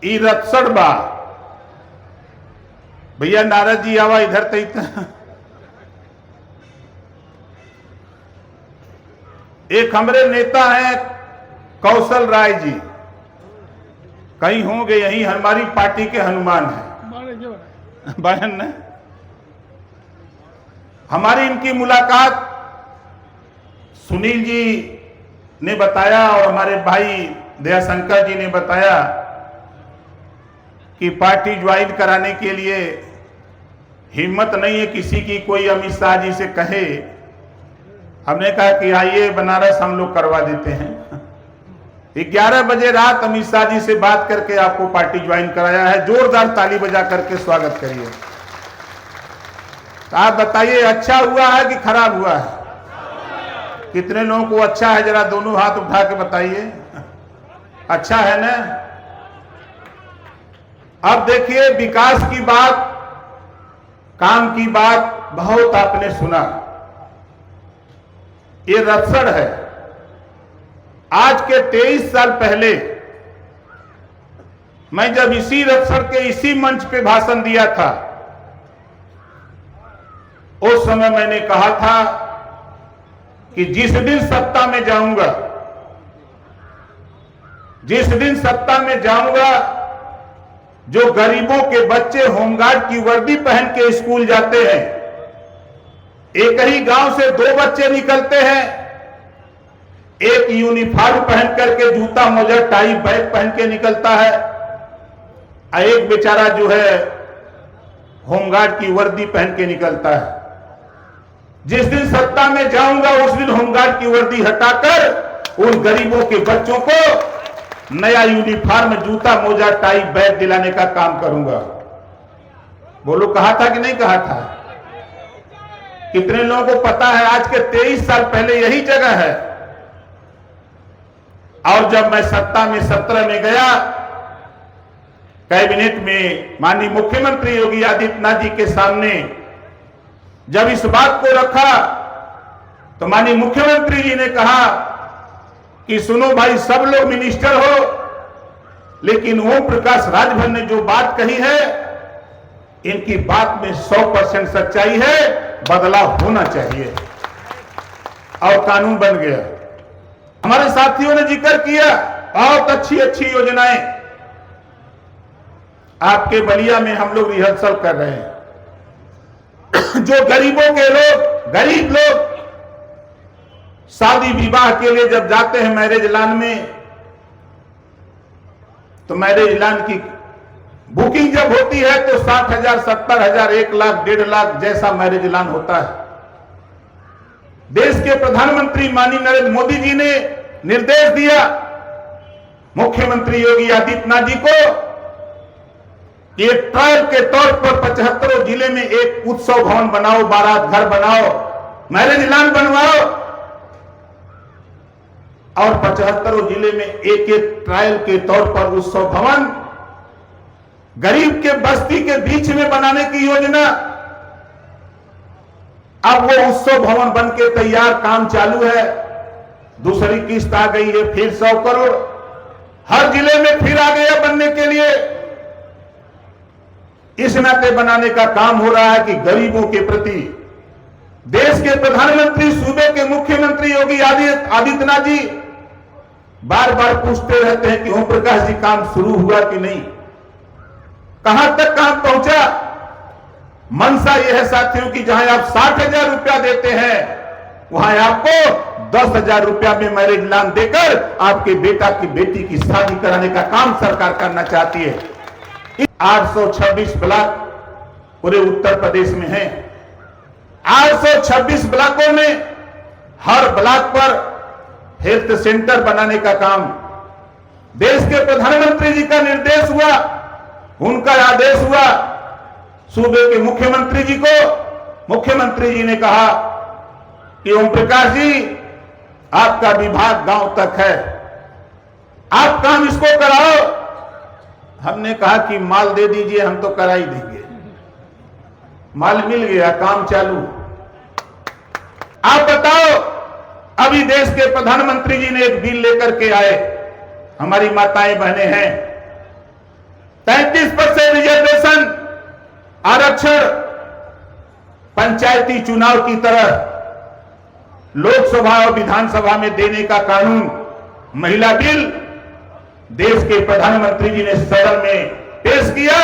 ई रत्सड़ बा भैया नारद जी आवा इधर तक। एक हमारे नेता हैं कौशल राय जी, कहीं होंगे यही, हमारी पार्टी के हनुमान हैं बहन ने। हमारी इनकी मुलाकात सुनील जी ने बताया और हमारे भाई दयाशंकर जी ने बताया कि पार्टी ज्वाइन कराने के लिए हिम्मत नहीं है किसी की, कोई अमित शाह जी से कहे। हमने कहा कि आइए बनारस हम लोग करवा देते हैं। 11 बजे रात अमित शाह जी से बात करके आपको पार्टी ज्वाइन कराया है। जोरदार ताली बजा करके स्वागत करिए। तो आप बताइए अच्छा हुआ है कि खराब हुआ है? कितने लोगों को अच्छा है? जरा दोनों हाथ उठा के बताइए। अच्छा है ना? अब देखिए, विकास की बात, काम की बात बहुत आपने सुना। ये रत्सड़ है। आज के 23 साल पहले मैं जब इसी रत्सड़ के इसी मंच पे भाषण दिया था, उस समय मैंने कहा था कि जिस दिन सत्ता में जाऊंगा, जिस दिन सत्ता में जाऊंगा, जो गरीबों के बच्चे होमगार्ड की वर्दी पहन के स्कूल जाते हैं, एक ही गांव से 2 बच्चे निकलते हैं, एक यूनिफॉर्म पहन करके जूता मोजा टाई बैग पहन के निकलता है, एक बेचारा जो है होमगार्ड की वर्दी पहन के निकलता है। जिस दिन सत्ता में जाऊंगा उस दिन होमगार्ड की वर्दी हटाकर उन गरीबों के बच्चों को नया यूनिफॉर्म, जूता मोजा टाई बैग दिलाने का काम करूंगा। बोलो, कहा था कि नहीं कहा था? कितने लोगों को पता है आज के 23 साल पहले यही जगह है। और जब मैं सत्ता में 17 में गया, कैबिनेट में माननीय मुख्यमंत्री योगी आदित्यनाथ जी के सामने जब इस बात को रखा, तो माननीय मुख्यमंत्री जी ने कहा कि सुनो भाई, सब लोग मिनिस्टर हो, लेकिन ओम प्रकाश राजभर ने जो बात कही है, इनकी बात में 100% सच्चाई है, बदलाव होना चाहिए। और कानून बन गया। हमारे साथियों ने जिक्र किया बहुत अच्छी अच्छी योजनाएं। आपके बलिया में हम लोग रिहर्सल कर रहे हैं। जो गरीबों के लोग, गरीब लोग शादी विवाह के लिए जब जाते हैं मैरिज लान में, तो मैरिज लान की बुकिंग जब होती है तो 60,000, 70,000, 1 लाख, 1.5 लाख जैसा मैरिज लान होता है। देश के प्रधानमंत्री माननीय नरेंद्र मोदी जी ने निर्देश दिया मुख्यमंत्री योगी आदित्यनाथ जी को, एक ट्रायल के तौर पर 75 जिले में एक उत्सव भवन बनाओ, बारात घर बनाओ, मैरिज लान बनवाओ, और 75 जिले में एक एक ट्रायल के तौर पर उत्सव भवन गरीब के बस्ती के बीच में बनाने की योजना। अब वो उत्सव भवन बन के तैयार, काम चालू है। दूसरी किस्त आ गई है, फिर 100 करोड़ हर जिले में फिर आ गया बनने के लिए। इस नाते बनाने का काम हो रहा है कि गरीबों के प्रति देश के प्रधानमंत्री, सूबे के मुख्यमंत्री योगी आदित्यनाथ जी बार बार पूछते रहते हैं कि ओम प्रकाश जी काम शुरू हुआ कि नहीं, कहां तक काम पहुंचा। मंशा यह है साथियों की जहां आप 60,000 रुपया देते हैं, वहां आपको 10,000 रुपया में मैरिज लान देकर आपके बेटा की बेटी की शादी कराने का काम सरकार करना चाहती है। 826 ब्लॉक पूरे उत्तर प्रदेश में हैं। 826 ब्लॉकों में हर ब्लॉक पर हेल्थ सेंटर बनाने का काम देश के प्रधानमंत्री जी का निर्देश हुआ, उनका आदेश हुआ सूबे के मुख्यमंत्री जी को। मुख्यमंत्री जी ने कहा कि ओम प्रकाश जी, आपका विभाग गांव तक है, आप काम इसको कराओ। हमने कहा कि माल दे दीजिए, हम तो करा ही देंगे। माल मिल गया, काम चालू। आप बताओ, अभी देश के प्रधानमंत्री जी ने एक बिल लेकर के आए, हमारी माताएं बहनें हैं, आरक्षण पंचायती चुनाव की तरह लोकसभा और विधानसभा में देने का कानून, महिला बिल देश के प्रधानमंत्री जी ने सदन में पेश किया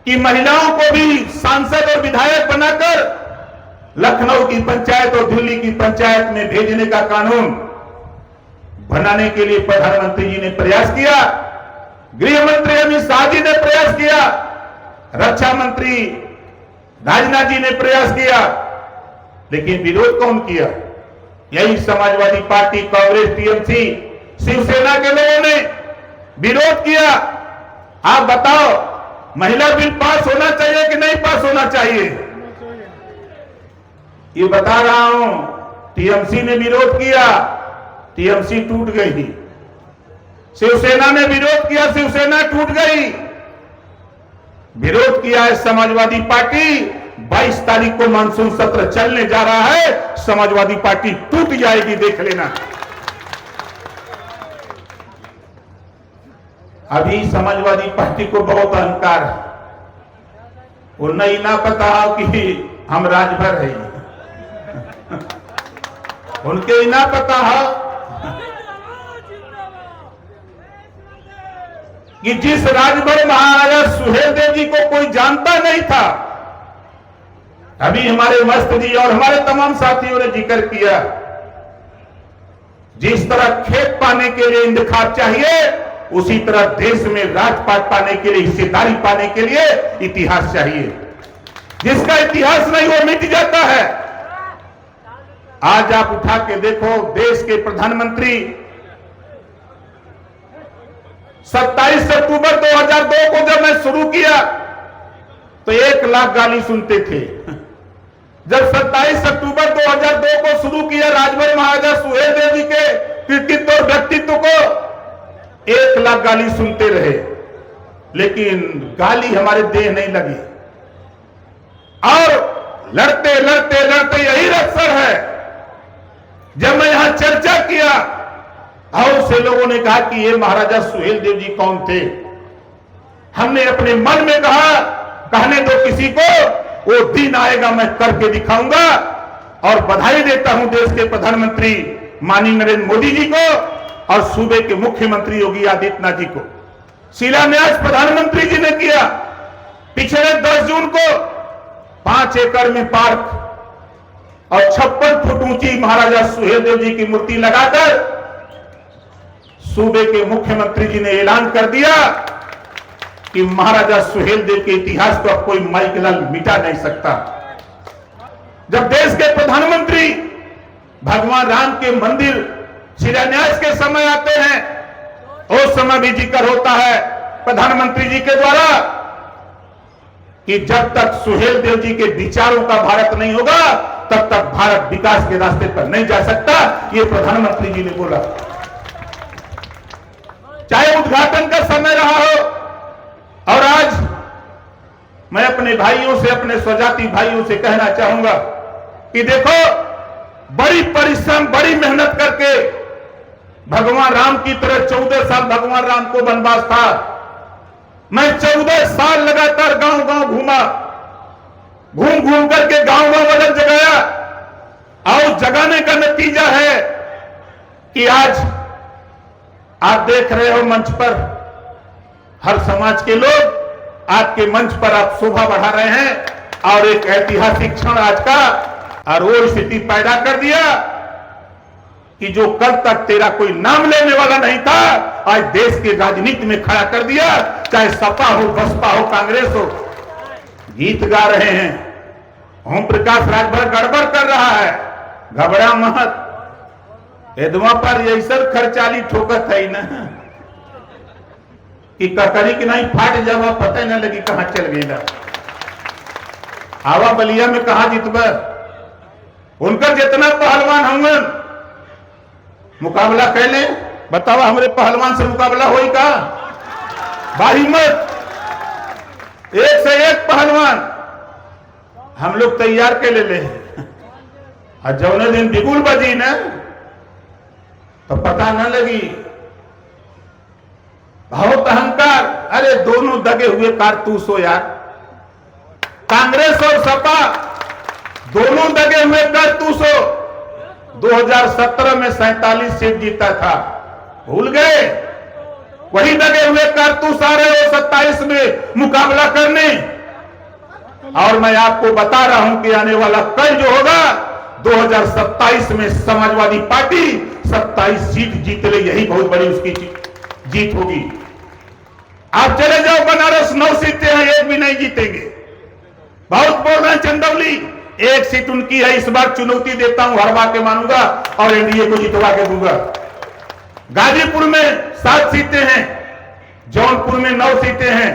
कि महिलाओं को भी सांसद और विधायक बनाकर लखनऊ की पंचायत और दिल्ली की पंचायत में भेजने का कानून बनाने के लिए प्रधानमंत्री जी ने प्रयास किया। गृह मंत्री अमित शाह जी ने प्रयास किया, रक्षा मंत्री राजनाथ जी ने प्रयास किया, लेकिन विरोध कौन किया? यही समाजवादी पार्टी, कांग्रेस, टीएमसी, शिवसेना के लोगों ने विरोध किया। आप बताओ, महिला बिल पास होना चाहिए कि नहीं पास होना चाहिए? ये बता रहा हूं, टीएमसी ने विरोध किया, टीएमसी टूट गई। शिवसेना ने विरोध किया, शिवसेना टूट गई। विरोध किया है समाजवादी पार्टी। 22 तारीख को मानसून सत्र चलने जा रहा है, समाजवादी पार्टी टूट जाएगी, देख लेना। अभी समाजवादी पार्टी को बहुत अहंकार है, वो नहीं ना पता हो कि हम राजभर हैं, उनके ही ना पता हो कि जिस राजभर महाराजा सुहेलदेव जी को कोई जानता नहीं था, अभी हमारे मस्त जी और हमारे तमाम साथियों ने जिक्र किया, जिस तरह खेत पाने के लिए इंतखाब चाहिए, उसी तरह देश में राजपाट पाने के लिए, हिस्सेदारी पाने के लिए इतिहास चाहिए। जिसका इतिहास नहीं वो मिट जाता है। आज आप उठा के देखो, देश के प्रधानमंत्री 27 अक्टूबर 2002 को जब मैं शुरू किया तो 1 लाख गाली सुनते थे। जब 27 अक्टूबर 2002 को शुरू किया, राजभर महाराजा सुहेलदेव जी के कृतित्व और व्यक्तित्व को 1 लाख गाली सुनते रहे, लेकिन गाली हमारे देह नहीं लगी। और लड़ते लड़ते लड़ते यही अवसर है जब मैं यहां चर्चा किया और से लोगों ने कहा कि ये महाराजा सुहेलदेव जी कौन थे। हमने अपने मन में कहा, कहने दो किसी को, वो दिन आएगा मैं करके दिखाऊंगा। और बधाई देता हूं देश के प्रधानमंत्री माननीय नरेंद्र मोदी जी को और सूबे के मुख्यमंत्री योगी आदित्यनाथ जी को। शिलान्यास प्रधानमंत्री जी ने किया। पिछले 10 जून को 5 एकड़ में पार्क और 56 फुट ऊंची महाराजा सुहेलदेव जी की मूर्ति लगाकर सूबे के मुख्यमंत्री जी ने ऐलान कर दिया कि महाराजा सुहेलदेव के इतिहास को अब कोई माइकलाल मिटा नहीं सकता। जब देश के प्रधानमंत्री भगवान राम के मंदिर शिलान्यास के समय आते हैं, उस समय भी जिक्र होता है प्रधानमंत्री जी के द्वारा कि जब तक सुहेलदेव जी के विचारों का भारत नहीं होगा, तब तक भारत विकास के रास्ते पर नहीं जा सकता। ये प्रधानमंत्री जी ने बोला। चाहे उद्घाटन का समय रहा हो, और आज मैं अपने भाइयों से, अपने स्वजाति भाइयों से कहना चाहूंगा कि देखो, बड़ी परिश्रम, बड़ी मेहनत करके भगवान राम की तरह 14 साल भगवान राम को वनवास था। मैं 14 साल लगातार गांव गांव घूमा, घूम घूम करके गांव गांव अलग जगाया, और जगाने का नतीजा है कि आज आप देख रहे हो मंच पर हर समाज के लोग आपके मंच पर आप शोभा बढ़ा रहे हैं। और एक ऐतिहासिक क्षण आज का, और वो स्थिति पैदा कर दिया कि जो कल तक तेरा कोई नाम लेने वाला नहीं था, आज देश की राजनीति में खड़ा कर दिया। चाहे सपा हो, बसपा हो, कांग्रेस हो। गीत गा रहे हैं, ओम प्रकाश राजभर गड़बड़ कर रहा है, घबरा मत, एदवा पर ऐसा खर्चाली ठोकत है ना कि ककरी की नहीं फाट जावा, पता न लगी कहां चल गई। आवा बलिया में कहा जीतबा, उनका जितना पहलवान होंगे मुकाबला कर ले। बतावा हमारे पहलवान से मुकाबला होई का? बाहिम्मत, एक से एक पहलवान हम लोग तैयार के ले। और जौने दिन बिगुल बजी ना तो पता न लगी। बहुत अहंकार, अरे दोनों दगे हुए कारतूस हो यार। कांग्रेस और सपा दोनों दगे हुए कारतूसों 2017 में 47 सीट जीता था, भूल गए? वही दगे हुए कारतूस आ रहे हो 27 में मुकाबला करने। और मैं आपको बता रहा हूं कि आने वाला कल जो होगा 2027 में समाजवादी पार्टी 27 सीट जीत ले, यही बहुत बड़ी उसकी जीत होगी। आप चले जाओ बनारस, 9 सीटें हैं, एक भी नहीं जीतेंगे। बहुत बोल रहे हैं चंदौली, 1 सीट उनकी है। इस बार चुनौती देता हूं, हरवा के मानूंगा और एनडीए को जितवा के दूंगा। गाजीपुर में 7 सीटें हैं, जौनपुर में 9 सीटें हैं,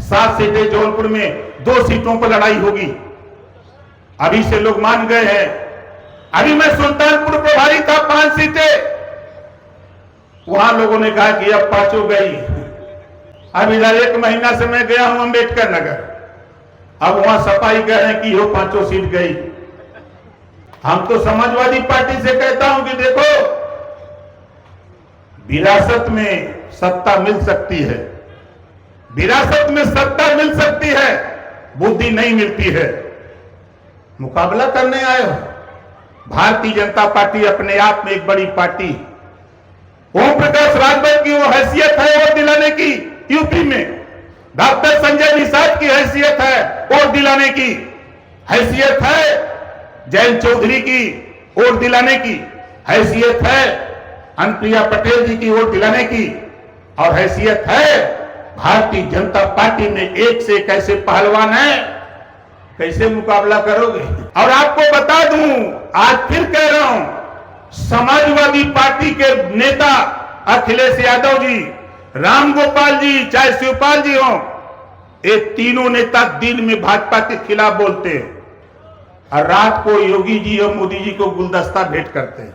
7 सीटें जौनपुर में, 2 सीटों पर लड़ाई होगी। अभी से लोग मान गए हैं। अभी मैं सुल्तानपुर प्रभारी था, 5 सीटें, वहां लोगों ने कहा कि अब 5 गई। अब इधर 1 महीना से मैं गया हूं अंबेडकर नगर, अब वहां सफाई कह रहे हैं कि वो 5 सीट गई। हम तो समाजवादी पार्टी से कहता हूं कि देखो, विरासत में सत्ता मिल सकती है, विरासत में सत्ता मिल सकती है, बुद्धि नहीं मिलती है। मुकाबला करने आए हो। भारतीय जनता पार्टी अपने आप में एक बड़ी पार्टी। ओम प्रकाश राजभर की वो हैसियत है वोट दिलाने की, यूपी में डॉक्टर संजय निषाद की हैसियत है वोट दिलाने की, हैसियत है जयंत चौधरी की वोट दिलाने की, हैसियत है अनुप्रिया पटेल जी की वोट दिलाने की, और हैसियत है भारतीय जनता पार्टी में एक से कैसे पहलवान है, कैसे मुकाबला करोगे। और आपको बता दूं, आज फिर कह रहा हूं, समाजवादी पार्टी के नेता अखिलेश यादव जी, राम गोपाल जी, चाहे शिवपाल जी हो, ये तीनों नेता दिन में भाजपा के खिलाफ बोलते हैं और रात को योगी जी और मोदी जी को गुलदस्ता भेंट करते हैं।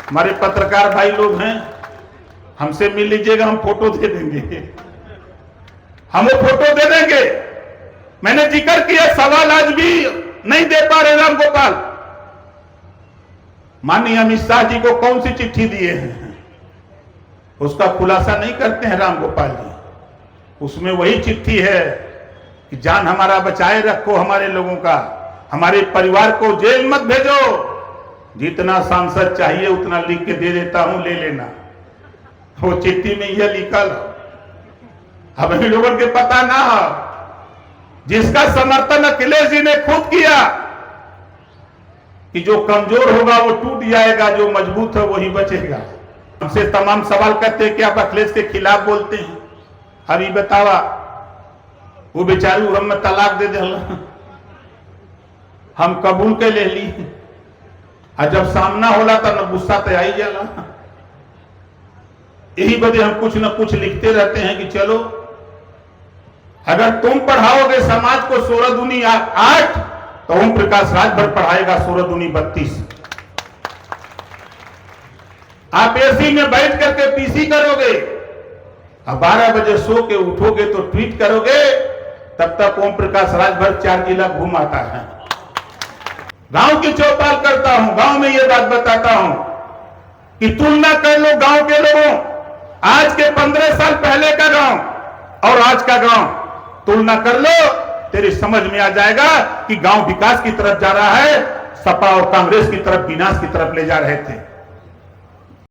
हमारे पत्रकार भाई लोग हैं, हमसे मिल लीजिएगा, हम फोटो दे देंगे, हम वो फोटो दे देंगे। मैंने जिक्र किया, सवाल आज भी नहीं दे पा रहे राम गोपाल। माननीय अमित शाह जी को कौन सी चिट्ठी दिए हैं, उसका खुलासा नहीं करते हैं राम गोपाल जी। उसमें वही चिट्ठी है कि जान हमारा बचाए रखो, हमारे लोगों का, हमारे परिवार को जेल मत भेजो, जितना सांसद चाहिए उतना लिख के दे देता हूं, ले लेना। वो चिट्ठी में यह लिखल, अब इन लोगों के पता ना हो, जिसका समर्थन अखिलेश जी ने खुद किया कि जो कमजोर होगा वो टूट जाएगा, जो मजबूत है वही बचेगा। हमसे तमाम सवाल करते हैं कि आप अखिलेश के खिलाफ बोलते हैं। अभी बतावा, वो बेचारू हम तलाक दे दे, हम कबूल के ले ली, और जब सामना होला तो न गुस्सा तो आई जाला। यही वजह हम कुछ न कुछ लिखते रहते हैं कि चलो, अगर तुम पढ़ाओगे समाज को 16 दूनी 8, तो ओम प्रकाश राजभर पढ़ाएगा 16 दूनी 32। आप एसी में बैठ करके पीसी करोगे, अब 12 बजे सो के उठोगे तो ट्वीट करोगे, तब तक ओम प्रकाश राजभर 4 जिला घूम आता है। गांव की चौपाल करता हूं, गांव में यह बात बताता हूं कि तुलना कर लो गांव के लोगों, आज के 15 साल पहले का गांव और आज का गांव तुलना कर लो, तेरी समझ में आ जाएगा कि गांव विकास की तरफ जा रहा है, सपा और कांग्रेस की तरफ विनाश की तरफ ले जा रहे थे।